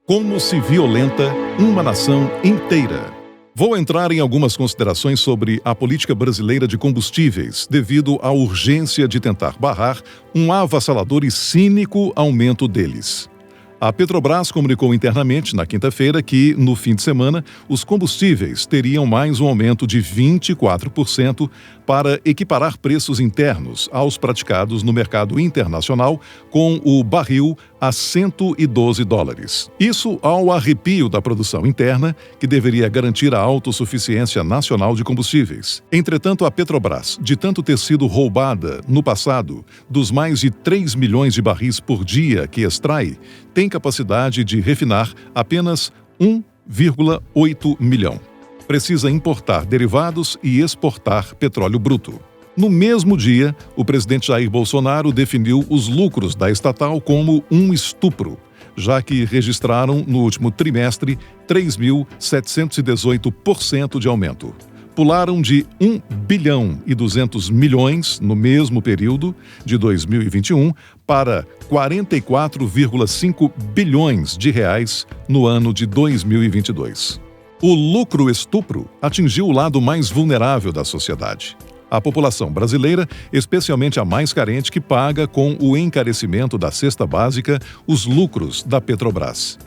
Como se violenta uma nação inteira? Vou entrar em algumas considerações sobre a política brasileira de combustíveis, devido à urgência de tentar barrar um avassalador e cínico aumento deles. A Petrobras comunicou internamente, na quinta-feira, que, no fim de semana, os combustíveis teriam mais um aumento de 24% para equiparar preços internos aos praticados no mercado internacional, com o barril a $112. Isso ao arrepio da produção interna, que deveria garantir a autossuficiência nacional de combustíveis. Entretanto, a Petrobras, de tanto ter sido roubada no passado dos mais de 3 milhões de barris por dia que extrai, tem capacidade de refinar apenas 1,8 milhão. Precisa importar derivados e exportar petróleo bruto. No mesmo dia, o presidente Jair Bolsonaro definiu os lucros da estatal como um estupro, já que registraram no último trimestre 3.718% de aumento. Pularam de 1 bilhão e 200 milhões no mesmo período de 2021 para 44,5 bilhões de reais no ano de 2022. O lucro estupro atingiu o lado mais vulnerável da sociedade. A população brasileira, especialmente a mais carente, que paga com o encarecimento da cesta básica os lucros da Petrobras.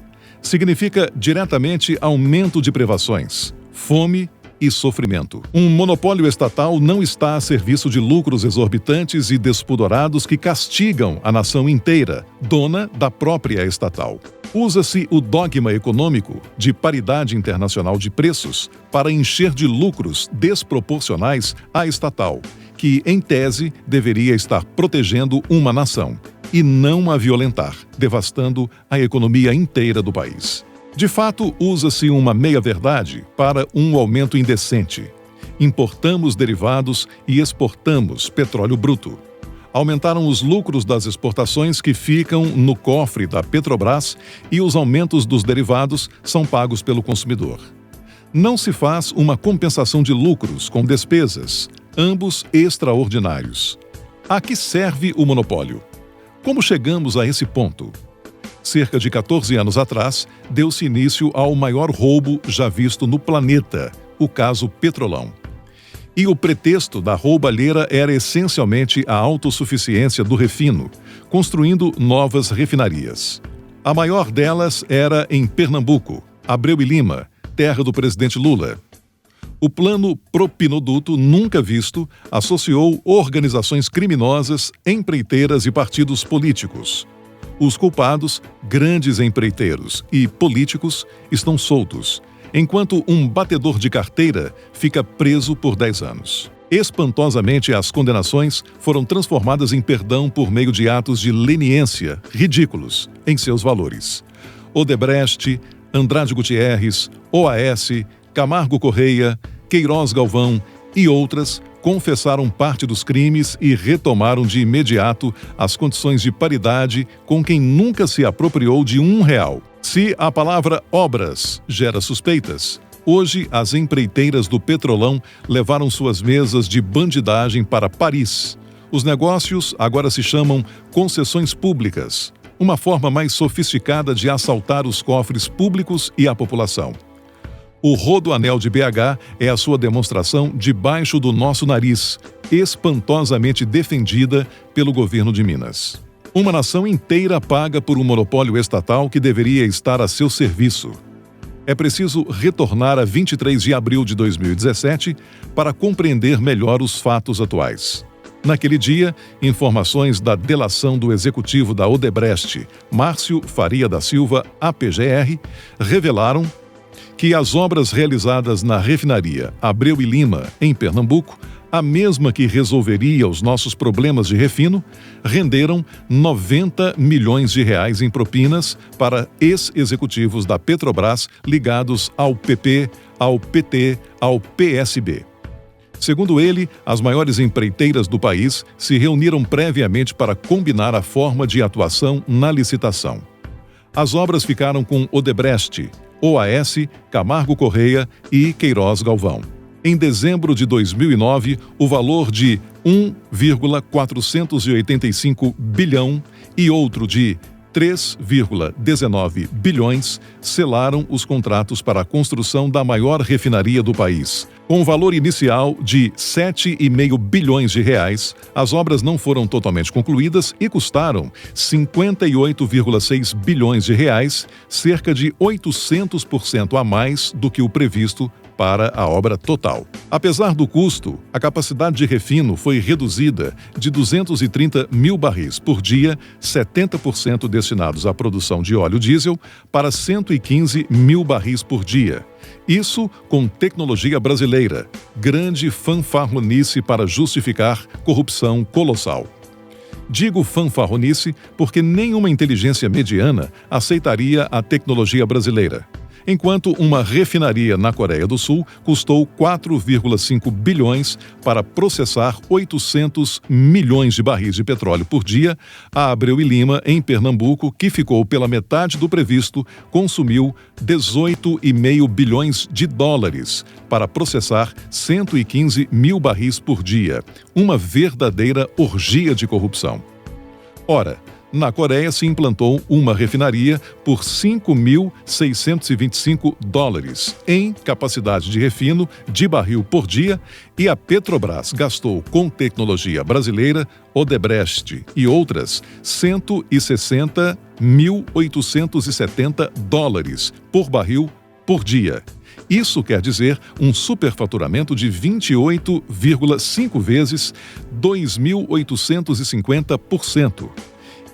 Significa diretamente aumento de privações, fome e sofrimento. Um monopólio estatal não está a serviço de lucros exorbitantes e despudorados que castigam a nação inteira, dona da própria estatal. Usa-se o dogma econômico de paridade internacional de preços para encher de lucros desproporcionais a estatal, que, em tese, deveria estar protegendo uma nação, e não a violentar, devastando a economia inteira do país. De fato, usa-se uma meia-verdade para um aumento indecente. Importamos derivados e exportamos petróleo bruto. Aumentaram os lucros das exportações que ficam no cofre da Petrobras e os aumentos dos derivados são pagos pelo consumidor. Não se faz uma compensação de lucros com despesas, ambos extraordinários. A que serve o monopólio? Como chegamos a esse ponto? Cerca de 14 anos atrás, deu-se início ao maior roubo já visto no planeta, o caso Petrolão. E o pretexto da roubalheira era essencialmente a autossuficiência do refino, construindo novas refinarias. A maior delas era em Pernambuco, Abreu e Lima, terra do presidente Lula. O plano Propinoduto, nunca visto, associou organizações criminosas, empreiteiras e partidos políticos. Os culpados, grandes empreiteiros e políticos, estão soltos, enquanto um batedor de carteira fica preso por 10 anos. Espantosamente, as condenações foram transformadas em perdão por meio de atos de leniência ridículos em seus valores. Odebrecht, Andrade Gutierrez, OAS, Camargo Correia, Queiroz Galvão e outras confessaram parte dos crimes e retomaram de imediato as condições de paridade com quem nunca se apropriou de R$1. Se a palavra obras gera suspeitas, hoje as empreiteiras do Petrolão levaram suas mesas de bandidagem para Paris. Os negócios agora se chamam concessões públicas, uma forma mais sofisticada de assaltar os cofres públicos e a população. O Rodoanel de BH é a sua demonstração debaixo do nosso nariz, espantosamente defendida pelo governo de Minas. Uma nação inteira paga por um monopólio estatal que deveria estar a seu serviço. É preciso retornar a 23 de abril de 2017 para compreender melhor os fatos atuais. Naquele dia, informações da delação do executivo da Odebrecht, Márcio Faria da Silva, APGR, revelaram que as obras realizadas na refinaria Abreu e Lima, em Pernambuco, a mesma que resolveria os nossos problemas de refino, renderam R$90 milhões em propinas para ex-executivos da Petrobras ligados ao PP, ao PT, ao PSB. Segundo ele, as maiores empreiteiras do país se reuniram previamente para combinar a forma de atuação na licitação. As obras ficaram com Odebrecht, OAS, Camargo Correia e Queiroz Galvão. Em dezembro de 2009, o valor de 1,485 bilhão e outro de 3,19 bilhões selaram os contratos para a construção da maior refinaria do país. Com um valor inicial de 7,5 bilhões de reais, as obras não foram totalmente concluídas e custaram 58,6 bilhões de reais, cerca de 800% a mais do que o previsto para a obra total. Apesar do custo, a capacidade de refino foi reduzida de 230 mil barris por dia, 70% destinados à produção de óleo diesel, para 115 mil barris por dia. Isso com tecnologia brasileira, grande fanfarronice para justificar corrupção colossal. Digo fanfarronice porque nenhuma inteligência mediana aceitaria a tecnologia brasileira. Enquanto uma refinaria na Coreia do Sul custou 4,5 bilhões para processar 800 milhões de barris de petróleo por dia, a Abreu e Lima, em Pernambuco, que ficou pela metade do previsto, consumiu 18,5 bilhões de dólares para processar 115 mil barris por dia, uma verdadeira orgia de corrupção. Ora, na Coreia se implantou uma refinaria por 5.625 dólares em capacidade de refino de barril por dia e a Petrobras gastou com tecnologia brasileira, Odebrecht e outras 160.870 dólares por barril por dia. Isso quer dizer um superfaturamento de 28,5 vezes 2.850%.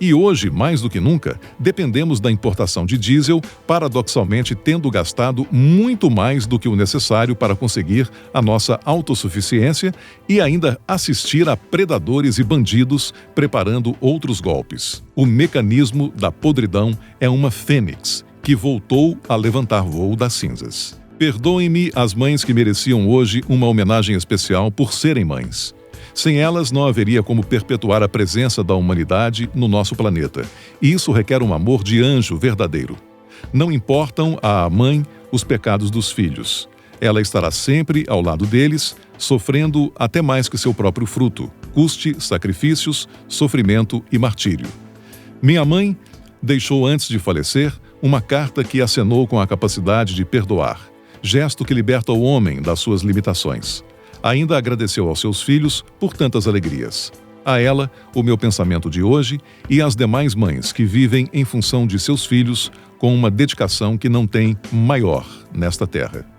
E hoje, mais do que nunca, dependemos da importação de diesel, paradoxalmente tendo gastado muito mais do que o necessário para conseguir a nossa autossuficiência e ainda assistir a predadores e bandidos preparando outros golpes. O mecanismo da podridão é uma fênix que voltou a levantar voo das cinzas. Perdoem-me as mães que mereciam hoje uma homenagem especial por serem mães. Sem elas, não haveria como perpetuar a presença da humanidade no nosso planeta. E isso requer um amor de anjo verdadeiro. Não importam à mãe os pecados dos filhos. Ela estará sempre ao lado deles, sofrendo até mais que seu próprio fruto, custe sacrifícios, sofrimento e martírio. Minha mãe deixou antes de falecer uma carta que acenou com a capacidade de perdoar, gesto que liberta o homem das suas limitações. Ainda agradeceu aos seus filhos por tantas alegrias. A ela, o meu pensamento de hoje e às demais mães que vivem em função de seus filhos com uma dedicação que não tem maior nesta terra.